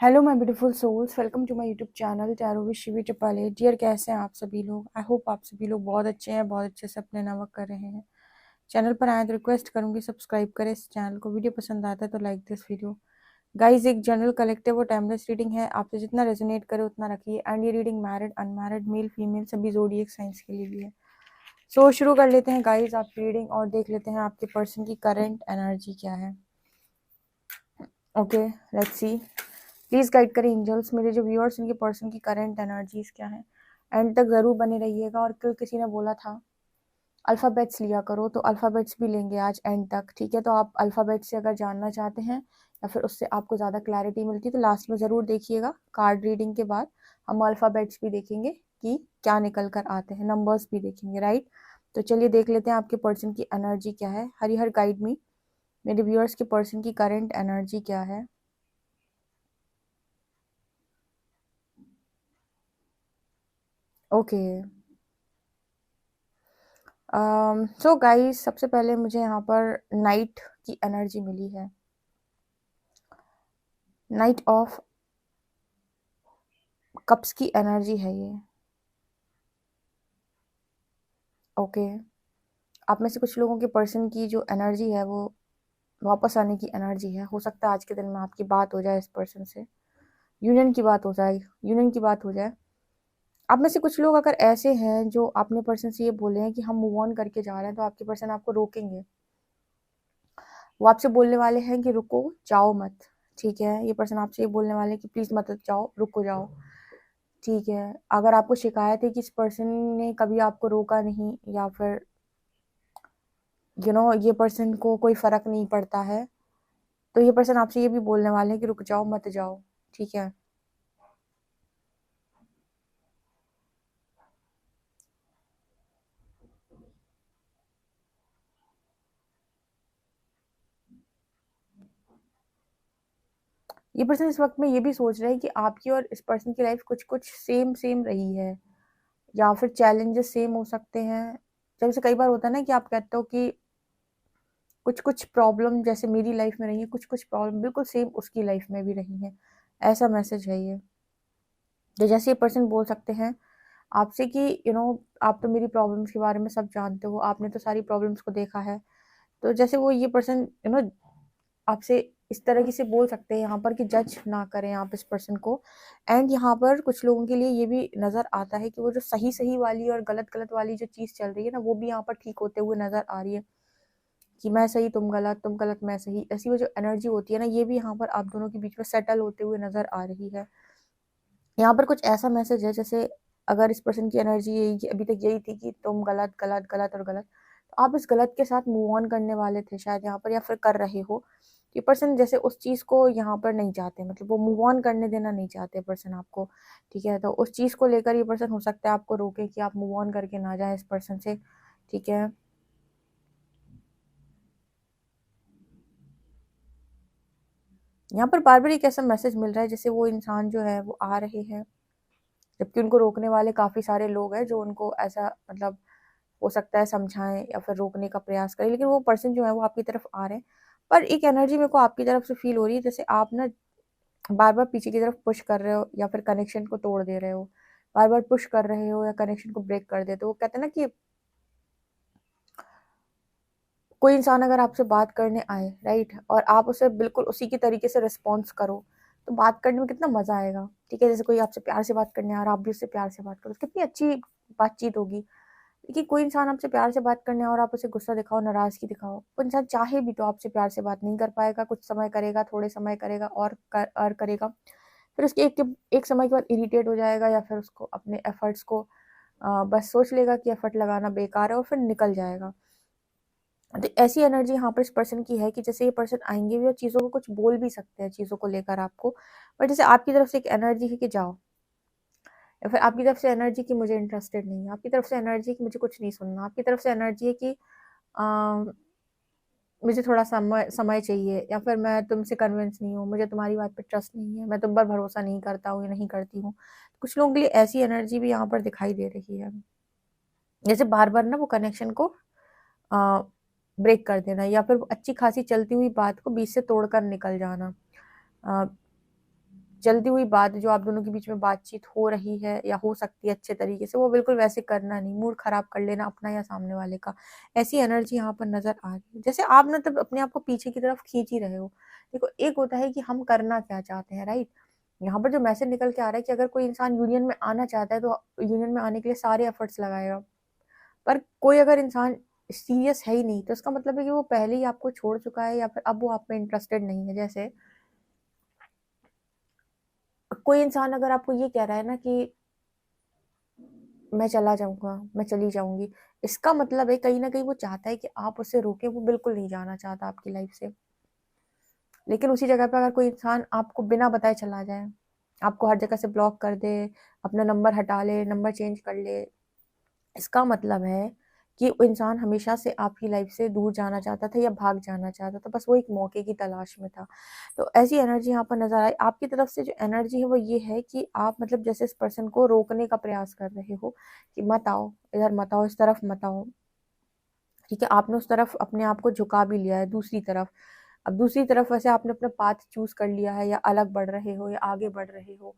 Hello my beautiful souls, welcome to my YouTube channel tarot with Shivi Tapale. Dear, कैसे हैं आप सभी लोग? आई होप आप सभी लोग बहुत अच्छे हैं, बहुत अच्छे से अपने नमक कर रहे हैं। चैनल पर आए तो रिक्वेस्ट करूंगी सब्सक्राइब करें इस चैनल को। वीडियो पसंद आता है तो लाइक दिस वीडियो। गाइज, एक जनरल कलेक्टिव और टाइमलेस रीडिंग है, आपसे जितना रेजोनेट करे उतना रखिए। एंड ये reading married, unmarried, male female सभी ज़ोडिएक साइंस के लिए भी है। सो शुरू कर लेते हैं गाइज आप रीडिंग और देख लेते हैं आपके पर्सन की करंट एनर्जी क्या है। Okay, let's see. Please guide करें एंजल्स मेरे जो व्यूअर्स इनके पर्सन की करंट एनर्जीज क्या है। एंड तक ज़रूर बने रहिएगा। और कल किसी ने बोला था अल्फ़ाबेट्स लिया करो, तो अल्फ़ाबेट्स भी लेंगे आज एंड तक, ठीक है? तो आप अल्फ़ाबेट्स से अगर जानना चाहते हैं या फिर उससे आपको ज़्यादा क्लैरिटी मिलती है तो लास्ट में ज़रूर देखिएगा। कार्ड रीडिंग के बाद हम अल्फ़ाबेट्स भी देखेंगे कि क्या निकल कर आते हैं, नंबर्स भी देखेंगे, राइट? तो चलिए देख लेते हैं आपके पर्सन की एनर्जी क्या है। हरिहर गाइड मी, मेरे व्यूअर्स के पर्सन की करंट एनर्जी क्या है। ओके, सो गाइस, सबसे पहले मुझे यहाँ पर नाइट की एनर्जी मिली है। नाइट ऑफ कप्स की एनर्जी है ये। ओके, आप में से कुछ लोगों के पर्सन की जो एनर्जी है वो वापस आने की एनर्जी है। हो सकता है आज के दिन में आपकी बात हो जाए इस पर्सन से, यूनियन की बात हो जाए, यूनियन की बात हो जाए। आप में से कुछ लोग अगर ऐसे हैं जो अपने पर्सन से ये बोले हैं कि हम मूव ऑन करके जा रहे हैं, तो आपके पर्सन आपको रोकेंगे। वो आपसे बोलने वाले हैं कि रुको, जाओ मत, ठीक है? ये पर्सन आपसे ये बोलने वाले हैं कि प्लीज़ मत जाओ, रुको जाओ, ठीक है? अगर आपको शिकायत है कि इस पर्सन ने कभी आपको रोका नहीं, या फिर ये पर्सन को कोई फ़र्क नहीं पड़ता है, तो ये पर्सन आपसे ये भी बोलने वाले हैं कि रुक जाओ, मत जाओ, ठीक है? ये पर्सन इस वक़्त में ये भी सोच रहे हैं कि आपकी और इस पर्सन की लाइफ़ कुछ-कुछ सेम-सेम रही है, या फिर चैलेंजेस सेम हो सकते हैं। जैसे कई बार होता है ना कि आप कहते हो कि कुछ-कुछ प्रॉब्लम जैसे मेरी लाइफ़ में रही है, कुछ-कुछ प्रॉब्लम बिल्कुल सेम उसकी लाइफ़ में भी रही हैं। ऐसा मैसेज है ये। तो जैसे ये पर्सन बोल सकते हैं आपसे कि आप तो मेरी प्रॉब्लम्स के बारे में सब जानते हो, आपने तो सारी प्रॉब्लम्स को देखा है। तो जैसे वो ये पर्सन आपसे इस तरीके से बोल सकते हैं यहाँ पर कि जज ना करें आप इस पर्सन को। एंड यहाँ पर कुछ लोगों के लिए ये भी नज़र आता है कि वो जो सही-सही वाली और गलत-गलत वाली जो चीज़ चल रही है ना, वो भी यहाँ पर ठीक होते हुए नज़र आ रही है कि मैं सही, तुम गलत, मैं सही। ऐसी वो जो एनर्जी होती है ना, ये भी यहाँ पर आप दोनों के बीच में सेटल होते हुए नज़र आ रही है। यहाँ पर कुछ ऐसा मैसेज है जैसे अगर इस पर्सन की एनर्जी यही अभी तक यही थी कि तुम गलत, गलत, गलत और गलत, तो आप इस गलत के साथ मूव ऑन करने वाले थे शायद यहाँ पर, या फिर कर रहे हो। ये पर्सन जैसे उस चीज़ को यहाँ पर नहीं चाहते, मतलब वो मूव ऑन करने देना नहीं चाहते पर्सन आपको, ठीक है? तो उस चीज़ को लेकर ये पर्सन हो सकता है आपको रोके कि आप मूव ऑन करके ना जाएँ इस पर्सन से, ठीक है? यहाँ पर बार-बार एक ऐसा मैसेज मिल रहा है जैसे वो इंसान जो है वो आ रहे हैं, जबकि उनको रोकने वाले काफ़ी सारे लोग हैं जो उनको ऐसा, मतलब हो सकता है समझाएँ या फिर रोकने का प्रयास करें, लेकिन वो पर्सन जो है वो आपकी तरफ आ रहे हैं। पर एक एनर्जी मेरे को आपकी तरफ से फ़ील हो रही है जैसे आप ना बार-बार पीछे की तरफ पुश कर रहे हो या फिर कनेक्शन को तोड़ दे रहे हो। बार-बार पुश कर रहे हो या कनेक्शन को ब्रेक कर देते हो। वो कहते हैं ना कि कोई इंसान अगर आपसे बात करने आए, राइट? और आप उसे बिल्कुल उसी की तरीके से रिस्पॉन्स करो, तो बात करने में कितना मज़ा आएगा, ठीक है? जैसे कोई आपसे प्यार से बात करने आ रहा है, आप भी उससे प्यार से बात करो, तो कितनी अच्छी बातचीत होगी। देखिए, कोई इंसान आपसे प्यार से बात करने आए और आप उसे गुस्सा दिखाओ, नाराज़गी दिखाओ, वो इंसान चाहे भी तो आपसे प्यार से बात नहीं कर पाएगा, कुछ समय करेगा, थोड़े समय करेगा और करेगा। फिर उसके एक समय के बाद इरिटेट हो जाएगा, या फिर उसको अपने एफर्ट्स को बस सोच लेगा कि एफर्ट लगाना बेकार है और फिर निकल जाएगा। तो ऐसी एनर्जी यहाँ पर इस पर्सन की है कि जैसे ये पर्सन आएँगे भी और चीज़ों को कुछ बोल भी सकते हैं चीज़ों को लेकर आपको, बट जैसे आपकी तरफ से एक एनर्जी है कि जाओ, या फिर आपकी तरफ से एनर्जी कि मुझे इंटरेस्टेड नहीं है, आपकी तरफ से एनर्जी कि मुझे कुछ नहीं सुनना, आपकी तरफ से एनर्जी है कि अ, मुझे थोड़ा समय समय चाहिए, या फिर मैं तुमसे कन्विंस नहीं हूँ, मुझे तुम्हारी बात पे ट्रस्ट नहीं है, मैं तुम पर भरोसा नहीं करता हूँ या नहीं करती हूँ। कुछ लोगों के लिए ऐसी एनर्जी भी यहाँ पर दिखाई दे रही है। जैसे बार-बार ना वो कनेक्शन को अ, ब्रेक कर देना, या फिर अच्छी खासी चलती हुई बात को बीच से तोड़कर निकल जाना। अ, जल्दी हुई बात जो आप दोनों के बीच में बातचीत हो रही है या हो सकती है अच्छे तरीके से, वो बिल्कुल वैसे करना नहीं, मूड खराब कर लेना अपना या सामने वाले का। ऐसी एनर्जी यहाँ पर नजर आ रही है, जैसे आप ना तब अपने आप को पीछे की तरफ खींच ही रहे हो। देखो, एक होता है कि हम करना क्या चाहते हैं, राइट। यहाँ पर जो मैसेज निकल के आ रहा है कि अगर कोई इंसान यूनियन में आना चाहता है तो यूनियन में आने के लिए सारे एफर्ट्स लगाएगा, पर कोई अगर इंसान सीरियस है ही नहीं तो इसका मतलब है कि वो पहले ही आपको छोड़ चुका है या फिर अब वो आप में इंटरेस्टेड नहीं है। जैसे कोई इंसान अगर आपको ये कह रहा है ना कि मैं चला जाऊंगा, मैं चली जाऊंगी, इसका मतलब है कहीं ना कहीं वो चाहता है कि आप उसे रोकें, वो बिल्कुल नहीं जाना चाहता आपकी लाइफ से। लेकिन उसी जगह पे अगर कोई इंसान आपको बिना बताए चला जाए, आपको हर जगह से ब्लॉक कर दे, अपना नंबर हटा ले, नंबर चेंज कर ले, इसका मतलब है कि वो इंसान हमेशा से आपकी लाइफ से दूर जाना चाहता था या भाग जाना चाहता था, बस वो एक मौके की तलाश में था। तो ऐसी एनर्जी यहाँ पर नजर आई आपकी तरफ से। जो एनर्जी है वो ये है कि आप मतलब जैसे इस पर्सन को रोकने का प्रयास कर रहे हो कि मत आओ, इधर मत आओ, इस तरफ मत आओ। ठीक है, आपने उस तरफ अपने आप को झुका भी लिया है दूसरी तरफ। अब दूसरी तरफ वैसे आपने अपना पाथ चूज कर लिया है, या अलग बढ़ रहे हो या आगे बढ़ रहे हो।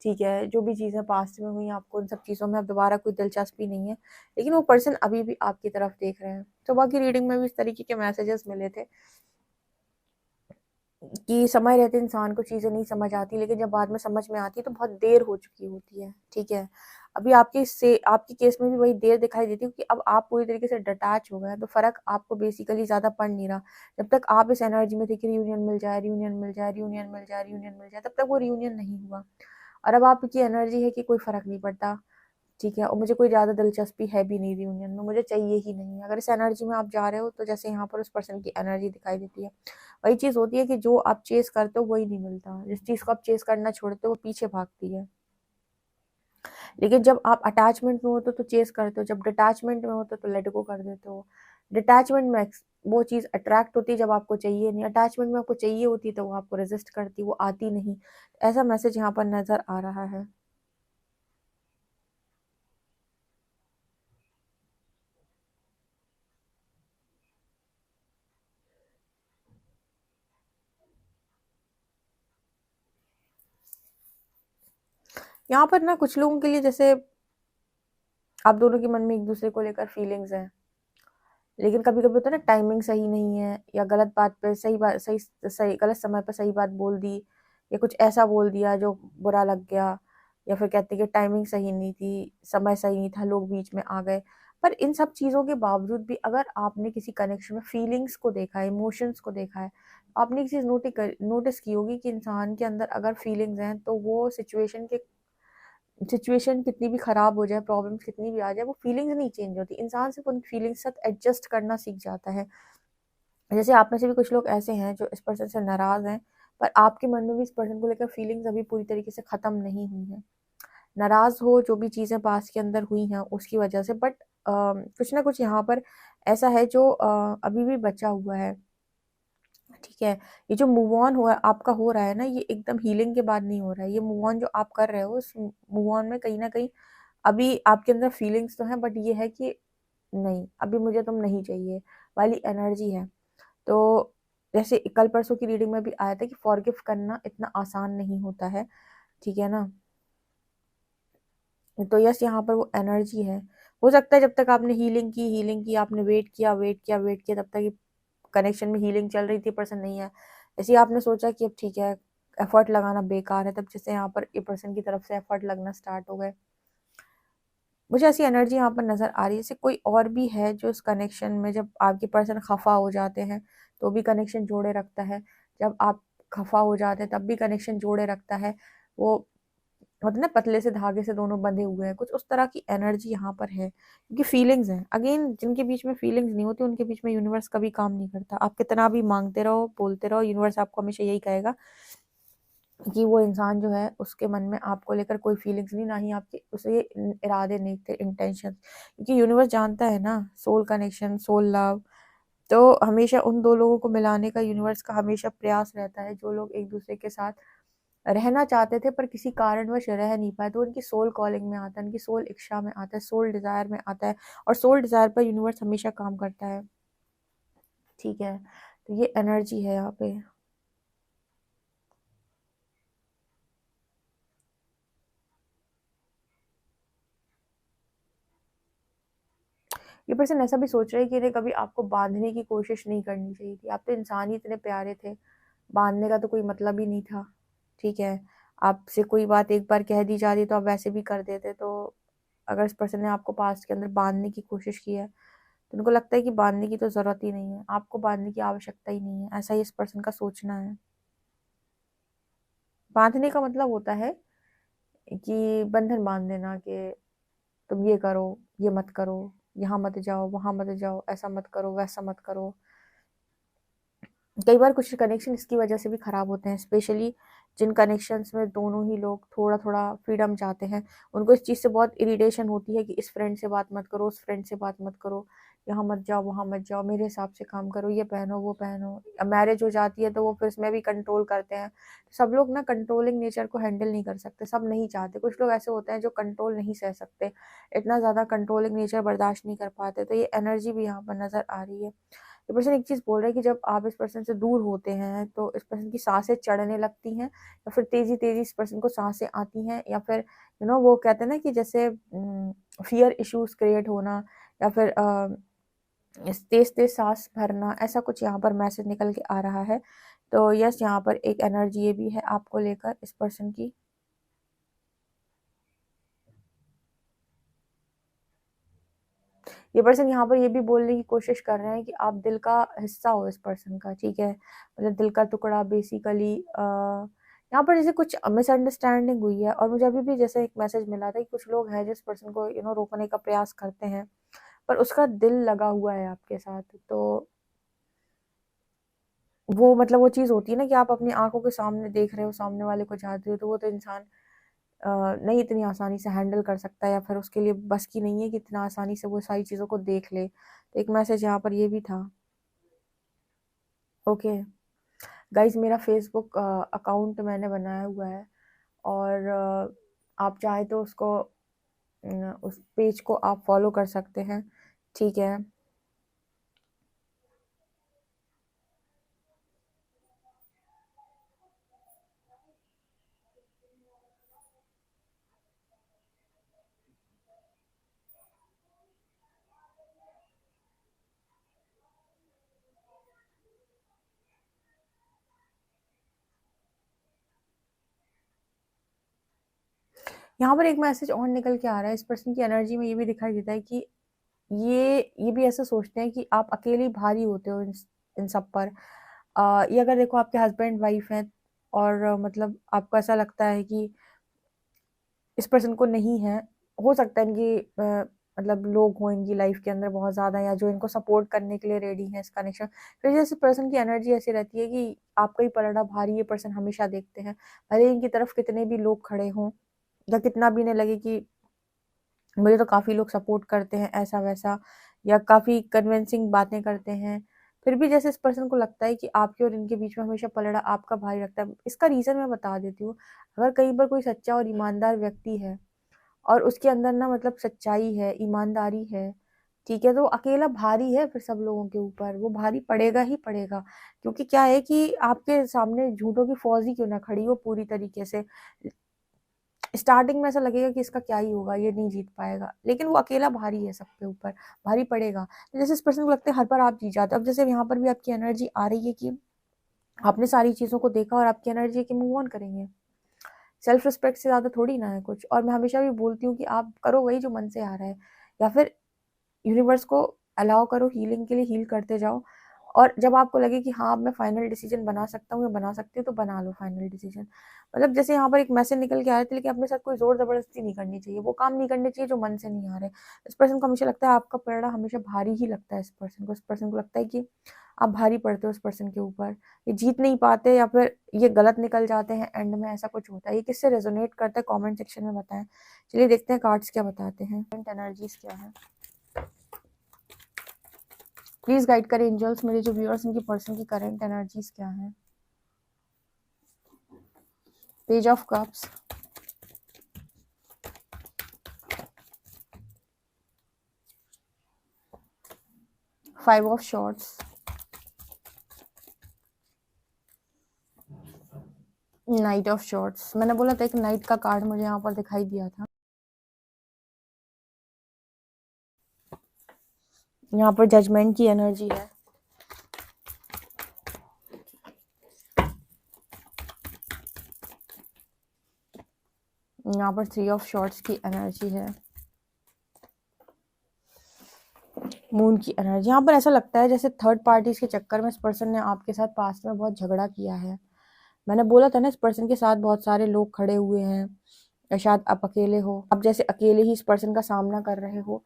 ठीक है, जो भी चीजें पास्ट में हुई आपको उन सब चीजों में अब दोबारा कोई दिलचस्पी नहीं है, लेकिन वो पर्सन अभी भी आपकी तरफ देख रहे हैं। तो बाकी रीडिंग में भी इस तरीके के मैसेजेस मिले थे कि समय रहते इंसान को चीजें नहीं समझ आती, लेकिन जब बाद में समझ में आती है तो बहुत देर हो चुकी होती है। ठीक है, अभी आपकी केस में भी वही देर दिखाई देती है कि अब आप पूरी तरीके से डिटैच हो गए हैं, तो फर्क आपको बेसिकली ज्यादा पड़ नहीं रहा। जब तक आप इस एनर्जी में थे कि रियूनियन मिल जाए, रियूनियन मिल जाए, रियूनियन मिल जाए, रियूनियन मिल जाए, तब तक वो रियूनियन नहीं हुआ। और अब आपकी एनर्जी है कि कोई फर्क नहीं पड़ता। ठीक है, और मुझे कोई ज़्यादा दिलचस्पी है भी नहीं रियूनियन में, मुझे चाहिए ही नहीं। अगर इस एनर्जी में आप जा रहे हो तो जैसे यहाँ पर उस पर्सन की एनर्जी दिखाई देती है, वही चीज़ होती है कि जो आप चेस करते हो वही नहीं मिलता, जिस चीज़ को आप चेस करना छोड़ते हो वो पीछे भागती है। लेकिन जब आप अटैचमेंट में होते हो तो चेस करते हो, जब डिटैचमेंट में होते हो तो लेट गो कर देते हो। डिटैचमेंट में वो चीज़ अट्रैक्ट होती है जब आपको चाहिए नहीं, अटैचमेंट में आपको चाहिए होती है तो वो आपको रेजिस्ट करती है, वो आती नहीं। ऐसा मैसेज यहाँ पर नजर आ रहा है। यहाँ पर ना कुछ लोगों के लिए जैसे आप दोनों के मन में एक दूसरे को लेकर फीलिंग्स हैं, लेकिन कभी कभी होता है ना टाइमिंग सही नहीं है, या गलत बात पे सही बात, सही सही गलत समय पर सही बात बोल दी, या कुछ ऐसा बोल दिया जो बुरा लग गया, या फिर कहते हैं कि टाइमिंग सही नहीं थी, समय सही नहीं था, लोग बीच में आ गए। पर इन सब चीज़ों के बावजूद भी अगर आपने किसी कनेक्शन में फीलिंग्स को देखा है, इमोशंस को देखा है, आपने एक चीज़ नोटिस की होगी कि इंसान के अंदर अगर फीलिंग्स हैं तो वो सिचुएशन कितनी भी खराब हो जाए, प्रॉब्लम्स कितनी भी आ जाए, वो फीलिंग्स नहीं चेंज होती। इंसान सिर्फ उन फीलिंग्स के साथ एडजस्ट करना सीख जाता है। जैसे आप में से भी कुछ लोग ऐसे हैं जो इस पर्सन से नाराज हैं, पर आपके मन में भी इस पर्सन को लेकर फीलिंग्स अभी पूरी तरीके से खत्म नहीं हुई है। नाराज हो जो भी चीजें पास के अंदर हुई हैं उसकी वजह से, बट कुछ ना कुछ यहाँ पर ऐसा है जो अभी भी बचा हुआ है। ठीक है, ये जो मूव ऑन हुआ आपका हो रहा है ना, ये एकदम हीलिंग के बाद नहीं हो रहा है। ये मूव ऑन जो आप कर रहे हो, उस मूव ऑन में कहीं ना कहीं अभी आपके अंदर फीलिंग्स तो हैं, बट ये है कि नहीं, अभी मुझे तुम नहीं चाहिए वाली एनर्जी है। तो जैसे कल परसों की रीडिंग में भी आया था कि फॉरगिव करना इतना आसान नहीं होता है। ठीक है ना, तो यस यहाँ पर वो एनर्जी है। हो सकता है जब तक आपने हीलिंग की आपने वेट किया, तब तक कनेक्शन में हीलिंग चल रही थी, पर्सन नहीं है, ऐसे ही आपने सोचा कि अब ठीक है, एफर्ट लगाना बेकार है, तब जैसे यहाँ पर ए पर्सन की तरफ से एफर्ट लगना स्टार्ट हो गए। मुझे ऐसी एनर्जी यहाँ पर नजर आ रही है, जैसे कोई और भी है जो इस कनेक्शन में, जब आपके पर्सन खफा हो जाते हैं तो भी कनेक्शन जोड़े रखता है, जब आप खफा हो जाते हैं तब भी कनेक्शन जोड़े रखता है। वो होता है ना, पतले से धागे से दोनों बंधे हुए हैं, कुछ उस तरह की एनर्जी यहाँ पर है, क्योंकि फीलिंग्स हैं। अगेन, जिनके बीच में फीलिंग्स नहीं होती उनके बीच में यूनिवर्स कभी काम नहीं करता। आप कितना भी मांगते रहो, बोलते रहो, यूनिवर्स आपको हमेशा यही कहेगा कि वो इंसान जो है उसके मन में आपको लेकर कोई फीलिंग्स नहीं, ना ही आपके उसे इरादे नहीं थे, इंटेंशन। क्योंकि यूनिवर्स जानता है ना, सोल कनेक्शन, सोल लव, तो हमेशा उन दो लोगों को मिलाने का यूनिवर्स का हमेशा प्रयास रहता है। जो लोग एक दूसरे के साथ रहना चाहते थे पर किसी कारणवश रह नहीं पाए, तो उनकी सोल कॉलिंग में आता है, उनकी सोल इच्छा में आता है, सोल डिजायर में आता है, और सोल डिजायर पर यूनिवर्स हमेशा काम करता है। ठीक है, तो ये एनर्जी है यहाँ पे। ये पर्सन ऐसा भी सोच रहा है कि इन्हें कभी आपको बांधने की कोशिश नहीं करनी चाहिए थी। आप तो इंसान ही इतने प्यारे थे, बांधने का तो कोई मतलब ही नहीं था। ठीक है, आपसे कोई बात एक बार कह दी जाती तो आप वैसे भी कर देते। तो अगर इस पर्सन ने आपको पास्ट के अंदर बांधने की कोशिश की है, तो उनको लगता है कि बांधने की तो ज़रूरत ही नहीं है, आपको बांधने की आवश्यकता ही नहीं है। ऐसा ही इस पर्सन का सोचना है। बांधने का मतलब होता है कि बंधन बांध देना, कि तुम ये करो, ये मत करो, यहाँ मत जाओ, वहाँ मत जाओ, ऐसा मत करो, वैसा मत करो। कई बार कुछ कनेक्शन इसकी वजह से भी खराब होते हैं, स्पेशली जिन कनेक्शंस में दोनों ही लोग थोड़ा थोड़ा फ्रीडम चाहते हैं। उनको इस चीज़ से बहुत इरिटेशन होती है कि इस फ्रेंड से बात मत करो, उस फ्रेंड से बात मत करो, यहाँ मत जाओ, वहाँ मत जाओ, मेरे हिसाब से काम करो, ये पहनो, वो पहनो। अब मैरिज हो जाती है तो वो फिर इसमें भी कंट्रोल करते हैं। सब लोग ना कंट्रोलिंग नेचर को हैंडल नहीं कर सकते, सब नहीं चाहते। कुछ लोग ऐसे होते हैं जो कंट्रोल नहीं सह सकते, इतना ज़्यादा कंट्रोलिंग नेचर बर्दाश्त नहीं कर पाते। तो ये एनर्जी भी यहाँ पर नज़र आ रही है। ये पर्सन एक चीज़ बोल रहा है कि जब आप इस पर्सन से दूर होते हैं तो इस पर्सन की सांसें चढ़ने लगती हैं, या फिर तेजी तेजी इस पर्सन को सांसें आती हैं, या फिर वो कहते हैं ना कि जैसे फियर इश्यूज क्रिएट होना, या फिर तेज तेज सांस भरना, ऐसा कुछ यहाँ पर मैसेज निकल के आ रहा है। तो यस, यहाँ पर एक एनर्जी ये भी है आपको लेकर इस पर्सन की। ये पर्सन यहाँ पर ये भी बोलने की कोशिश कर रहे हैं कि आप दिल का हिस्सा हो इस पर्सन का। ठीक है, मतलब दिल का टुकड़ा बेसिकली। यहाँ पर जैसे कुछ मिसअंडरस्टैंडिंग हुई है, और मुझे अभी भी जैसे एक मैसेज मिला था कि कुछ लोग हैं जिस पर्सन को रोकने का प्रयास करते हैं, पर उसका दिल लगा हुआ है आपके साथ। तो वो मतलब वो चीज़ होती है ना कि आप अपनी आंखों के सामने देख रहे हो, सामने वाले को चाहते हो, तो वो तो इंसान नहीं इतनी आसानी से हैंडल कर सकता है, या फिर उसके लिए बस की नहीं है कि इतना आसानी से वो सारी चीज़ों को देख ले। तो एक मैसेज यहाँ पर ये भी था। ओके गाइज, मेरा फेसबुक अकाउंट मैंने बनाया हुआ है, और आप चाहे तो उसको उस पेज को आप फॉलो कर सकते हैं। ठीक है, यहाँ पर एक मैसेज और निकल के आ रहा है। इस पर्सन की एनर्जी में ये भी दिखाई देता है कि ये भी ऐसा सोचते हैं कि आप अकेले ही भारी होते हो इन सब पर। ये अगर देखो आपके हस्बैंड वाइफ हैं, और मतलब आपको ऐसा लगता है कि इस पर्सन को नहीं है, हो सकता है इनकी मतलब लोग हों इनकी लाइफ के अंदर बहुत ज़्यादा, या जो इनको सपोर्ट करने के लिए रेडी है इस कनेक्शन। फिर जैसे पर्सन की एनर्जी ऐसी रहती है कि आपका ही पलड़ा भारी ये पर्सन हमेशा देखते हैं, भले इनकी तरफ कितने भी लोग खड़े हों, या कितना भी इन्हें लगे कि मुझे तो काफ़ी लोग सपोर्ट करते हैं ऐसा वैसा, या काफ़ी कन्विंसिंग बातें करते हैं, फिर भी जैसे इस पर्सन को लगता है कि आपके और इनके बीच में हमेशा पलड़ा आपका भारी लगता है। इसका रीज़न मैं बता देती हूँ। अगर कहीं पर कोई सच्चा और ईमानदार व्यक्ति है, और उसके अंदर ना मतलब सच्चाई है, ईमानदारी है, ठीक है, तो वो अकेला भारी है फिर सब लोगों के ऊपर, वो भारी पड़ेगा ही पड़ेगा। क्योंकि क्या है कि आपके सामने झूठों की फौज ही क्यों ना खड़ी हो पूरी तरीके से, स्टार्टिंग में ऐसा लगेगा कि इसका क्या ही होगा, ये नहीं जीत पाएगा, लेकिन वो अकेला भारी है सबके ऊपर, भारी पड़ेगा। जैसे इस पर्सन को लगता है हर बार आप जीत जाते हो। अब जैसे यहाँ पर भी आपकी एनर्जी आ रही है कि आपने सारी चीज़ों को देखा, और आपकी एनर्जी है कि मूव ऑन करेंगे। सेल्फ रिस्पेक्ट से ज़्यादा थोड़ी ना है कुछ। और मैं हमेशा भी बोलती हूँ कि आप करो वही जो मन से आ रहा है, या फिर यूनिवर्स को अलाउ करो हीलिंग के लिए, हील करते जाओ। और जब आपको लगे कि हाँ अब मैं फाइनल डिसीजन बना सकता हूँ या बना सकती हूँ, तो बना लो फाइनल डिसीजन। मतलब जैसे यहाँ पर एक मैसेज निकल के आ रहे थे, लेकिन अपने साथ कोई जोर जबरदस्ती नहीं करनी चाहिए, वो काम नहीं करने चाहिए जो मन से नहीं आ रहे। इस पर्सन को हमेशा लगता है आपका पलड़ा हमेशा भारी ही लगता है। इस पर्सन को लगता है कि आप भारी पड़ते हो इस पर्सन के ऊपर, ये जीत नहीं पाते, या फिर ये गलत निकल जाते हैं एंड में, ऐसा कुछ होता है। ये किससे रेजोनेट करता है कमेंट सेक्शन में बताएं। चलिए देखते हैं कार्ड्स क्या बताते हैं, एनर्जीज क्या है। प्लीज गाइड करें एंजल्स, मेरे जो व्यूअर्स इनकी पर्सन की करंट एनर्जीज क्या है। Page of cups, five of shorts, night of shorts. मैंने बोला था एक नाइट का कार्ड मुझे यहाँ पर दिखाई दिया था। यहाँ पर जजमेंट की एनर्जी है। यहाँ पर 3 ऑफ शॉर्ट्स की एनर्जी है। मून की एनर्जी। यहाँ पर ऐसा लगता है जैसे थर्ड पार्टीज के चक्कर में इस पर्सन ने आपके साथ पास्ट में बहुत झगड़ा किया है। मैंने बोला था ना इस पर्सन के साथ बहुत सारे लोग खड़े हुए हैं, या शायद आप अकेले हो, आप जैसे अकेले ही इस पर्सन का सामना कर रहे हो।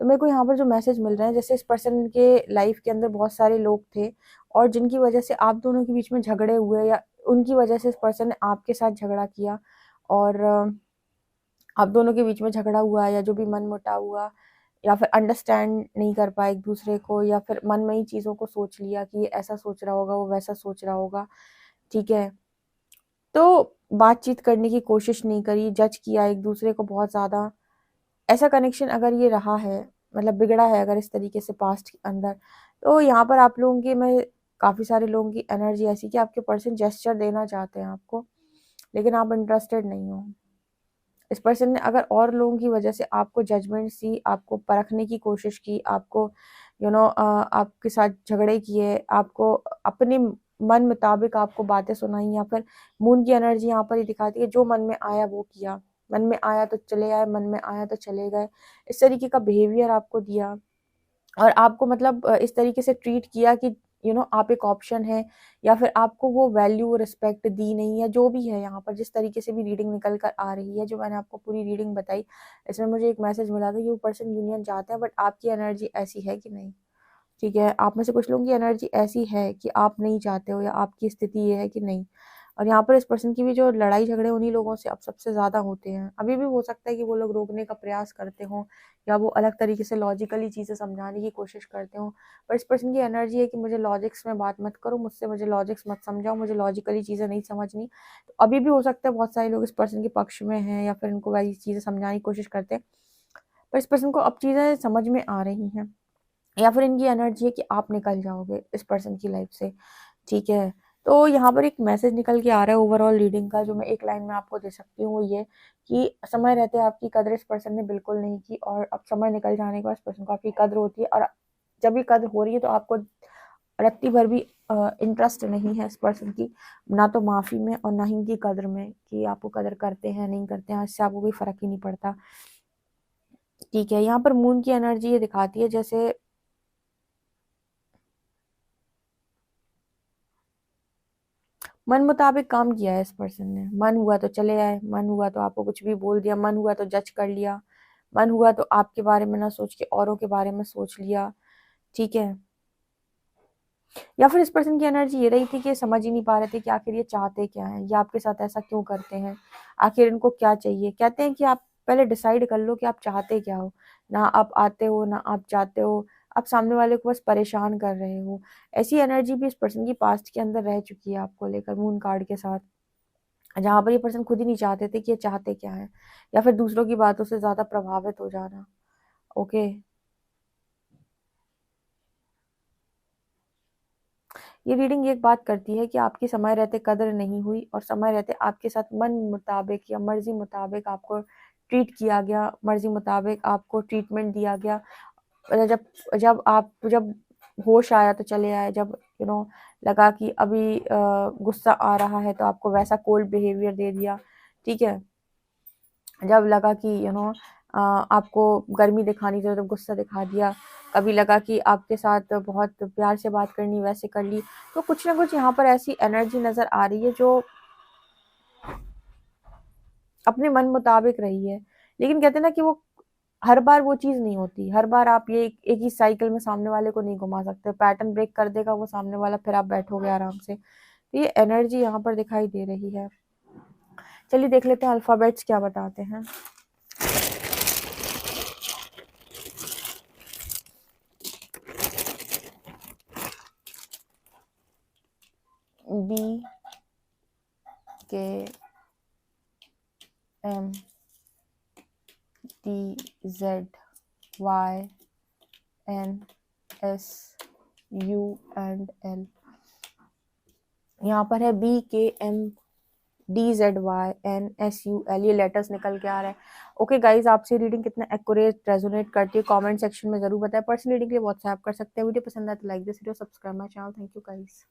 तो मेरे को यहाँ पर जो मैसेज मिल रहा है, जैसे इस पर्सन के लाइफ के अंदर बहुत सारे लोग थे और जिनकी वजह से आप दोनों के बीच में झगड़े हुए, या उनकी वजह से इस पर्सन ने आपके साथ झगड़ा किया, और आप दोनों के बीच में झगड़ा हुआ, या जो भी मन मुटाव हुआ, या फिर अंडरस्टैंड नहीं कर पाए एक दूसरे को, या फिर मन में ही चीज़ों को सोच लिया कि ये ऐसा सोच रहा होगा, वो वैसा सोच रहा होगा। ठीक है, तो बातचीत करने की कोशिश नहीं करी, जज किया एक दूसरे को बहुत ज़्यादा। ऐसा कनेक्शन अगर ये रहा है, मतलब बिगड़ा है अगर इस तरीके से पास्ट के अंदर, तो यहाँ पर आप लोगों की, मैं काफ़ी सारे लोगों की एनर्जी ऐसी कि आपके पर्सन जेस्चर देना चाहते हैं आपको, लेकिन आप इंटरेस्टेड नहीं हो। इस पर्सन ने अगर और लोगों की वजह से आपको जजमेंट सी, आपको परखने की कोशिश की, आपको आपके साथ झगड़े किए, आपको अपने मन मुताबिक आपको बातें सुनाई, या फिर मून की एनर्जी यहाँ पर ही दिखाती है जो मन में आया वो किया, मन में आया तो चले आए, मन में आया तो चले गए, इस तरीके का बिहेवियर आपको दिया, और आपको मतलब इस तरीके से ट्रीट किया कि आप एक ऑप्शन है, या फिर आपको वो वैल्यू रिस्पेक्ट दी नहीं, या जो भी है यहाँ पर जिस तरीके से भी रीडिंग निकल कर आ रही है, जो मैंने आपको पूरी रीडिंग बताई, इसमें मुझे एक मैसेज मिला था कि वो पर्सन यूनियन चाहते हैं, बट आपकी एनर्जी ऐसी है कि नहीं। ठीक है, आप में से कुछ लोगों की एनर्जी ऐसी है कि आप नहीं चाहते हो, या आपकी स्थिति ये है कि नहीं। और यहाँ पर इस पर्सन की भी जो लड़ाई झगड़े उन्हीं लोगों से अब सबसे ज़्यादा होते हैं। अभी भी हो सकता है कि वो लोग रोकने का प्रयास करते हों, या वो अलग तरीके से लॉजिकली चीज़ें समझाने की कोशिश करते हों, पर इस पर्सन की एनर्जी है कि मुझे लॉजिक्स में बात मत करो, मुझसे मुझे लॉजिक्स मत समझाओ, मुझे लॉजिकली चीज़ें नहीं समझनी। तो अभी भी हो सकता है बहुत सारे लोग इस पर्सन के पक्ष में हैं, या फिर इनको वही चीज़ें समझाने की कोशिश करते हैं, पर इस पर्सन को अब चीज़ें समझ में आ रही हैं, या फिर इनकी एनर्जी है कि आप निकल जाओगे इस पर्सन की लाइफ से। ठीक है, तो यहाँ पर एक मैसेज निकल के आ रहा है ओवरऑल रीडिंग का, जो मैं एक लाइन में आपको दे सकती हूँ, वो ये कि समय रहते आपकी कदर इस पर्सन ने बिल्कुल नहीं की, और अब समय निकल जाने के बाद इस पर्सन को आपकी कदर होती है, और जब भी कदर हो रही है तो आपको रत्ती भर भी इंटरेस्ट नहीं है इस पर्सन की, ना तो माफ़ी में और ना ही इनकी कदर में, कि आपको कदर करते हैं नहीं करते हैं, इससे आपको कोई फ़र्क ही नहीं पड़ता। ठीक है, यहाँ पर मून की एनर्जी ये दिखाती है जैसे मन मुताबिक काम किया है इस पर्सन ने, मन हुआ तो चले आए, मन हुआ तो आपको कुछ भी बोल दिया, मन हुआ तो जज कर लिया, मन हुआ तो आपके बारे में ना सोच के औरों के बारे में सोच लिया। ठीक है, या फिर इस पर्सन की एनर्जी ये रही थी कि समझ ही नहीं पा रहे थे कि आखिर ये चाहते क्या हैं, ये आपके साथ ऐसा क्यों करते हैं, आखिर इनको क्या चाहिए। कहते हैं कि आप पहले डिसाइड कर लो कि आप चाहते क्या हो, ना आप आते हो ना आप जाते हो, आप सामने वाले को बस परेशान कर रहे हो। ऐसी एनर्जी भी इस पर्सन की पास्ट के अंदर रह चुकी है आपको लेकर मून कार्ड के साथ, जहाँ पर ये पर्सन खुद ही नहीं चाहते थे कि ये चाहते क्या है, या फिर दूसरों की बातों से ज़्यादा प्रभावित हो जाना। ओके, ये रीडिंग एक बात करती है कि आपकी समय रहते कदर नहीं हुई, और समय रहते आपके साथ मन मुताबिक या मर्जी मुताबिक आपको ट्रीट किया गया, मर्जी मुताबिक आपको ट्रीटमेंट दिया गया। जब जब होश आया तो चले आए, जब लगा कि अभी गुस्सा आ रहा है तो आपको वैसा कोल्ड बिहेवियर दे दिया। ठीक है, जब लगा कि आपको गर्मी दिखानी चाहिए तो गुस्सा दिखा दिया, कभी लगा कि आपके साथ बहुत प्यार से बात करनी वैसे कर ली। तो कुछ ना कुछ यहाँ पर ऐसी एनर्जी नज़र आ रही है जो अपने मन मुताबिक रही है, लेकिन कहते हैं ना कि वो हर बार वो चीज़ नहीं होती, हर बार आप ये एक ही साइकिल में सामने वाले को नहीं घुमा सकते, पैटर्न ब्रेक कर देगा वो सामने वाला, फिर आप बैठोगे आराम से। तो ये एनर्जी यहाँ पर दिखाई दे रही है। चलिए देख लेते हैं अल्फ़ाबेट्स क्या बताते हैं। B K M T Z Y N S U and L। यहाँ पर है B K M DZYNSUL, ये लेटर्स निकल के आ रहा है। ओके गाइज, आपसे रीडिंग कितना एक्यूरेट रेजोनेट करती है कमेंट सेक्शन में जरूर बताएं। पर्सनल रीडिंग के लिए व्हाट्सएप कर सकते हैं। वीडियो पसंद आए तो like this video, subscribe my channel. Thank you guys.